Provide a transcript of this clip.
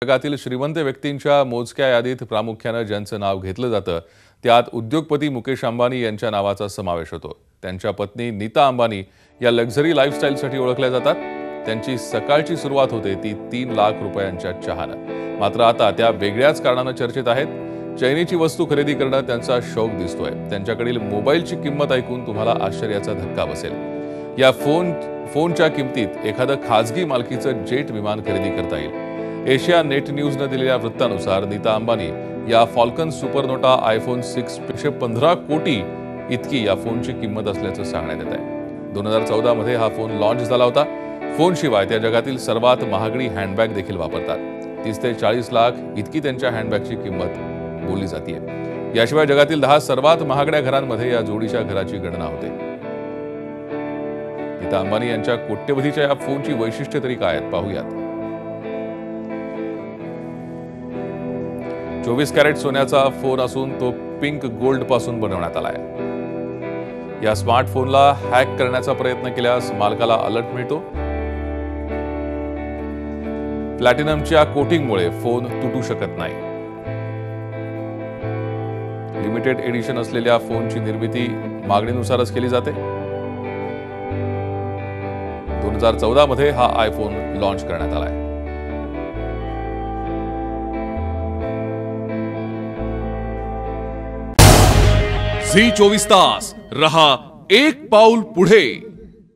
जगातील श्रीमंत व्यक्तींच्या मोजक्या यादीत प्रामुख्याने ज्यांचं नाव घेतलं जातं त्यात उद्योगपती मुकेश अंबानी यांच्या नावाचा समावेश होतो। त्यांच्या पत्नी नीता अंबानी या लक्झरी लाईफस्टाईलसाठी ओळखल्या जातात। त्यांची सकाळची सुरुवात होते ती 3 लाख रुपयांच्या चहानं। मात्र आता त्या वेगळ्याच कारणाने चर्चेत आहेत। चैनीची वस्तू खरेदी करणं त्यांचा शौक दिसतोय। त्यांच्याकडील मोबाईलची किंमत ऐकून तुम्हाला आश्चर्याचा धक्का बसेल। या फोनच्या किमतीत एखादं खासगी मालकीचं जेट विमान खरेदी करता येईल। एशिया नेट न्यूजने दिलेल्या वृत्तानुसार नीता अंबानी या फॉल्कन सुपरनोटा आयफोन 6 115 कोटी इतकी या फोनची किंमत असल्याचं सांगण्यात येत आहे। 2014 मध्ये हा फोन लॉन्च झाला होता। फोनशिवाय त्या जगातील सर्वात महागडी हँडबॅग देखील वापरतात। 30 ते 40 लाख इतकी त्यांच्या हँडबॅगची किंमत बोलली जाते। याशिवाय जगातील 10 सर्वात महागड्या घरांमध्ये या जोडीच्या घराची गणना होते। नीता अंबानी यांच्या कोट्यवधीच्या या फोनची वैशिष्ट्ये तरी काय आहेत पाहूयात। 24 कॅरेट सोन्याचा फोन असून तो पिंक गोल्ड पासून बनवण्यात आला आहे। या स्मार्टफोनला हॅक करण्याचा प्रयत्न केल्यास मालकाला अलर्ट मिळतो। प्लॅटिनमच्या कोटिंगमुळे फोन तुटू शकत नाही। लिमिटेड एडिशन असलेल्या फोनची निर्मिती मागणीनुसारच केली जाते। 2014 मध्ये हा आयफोन लॉन्च करण्यात आला आहे। झी 24 तास रहा एक पाऊल पुढे।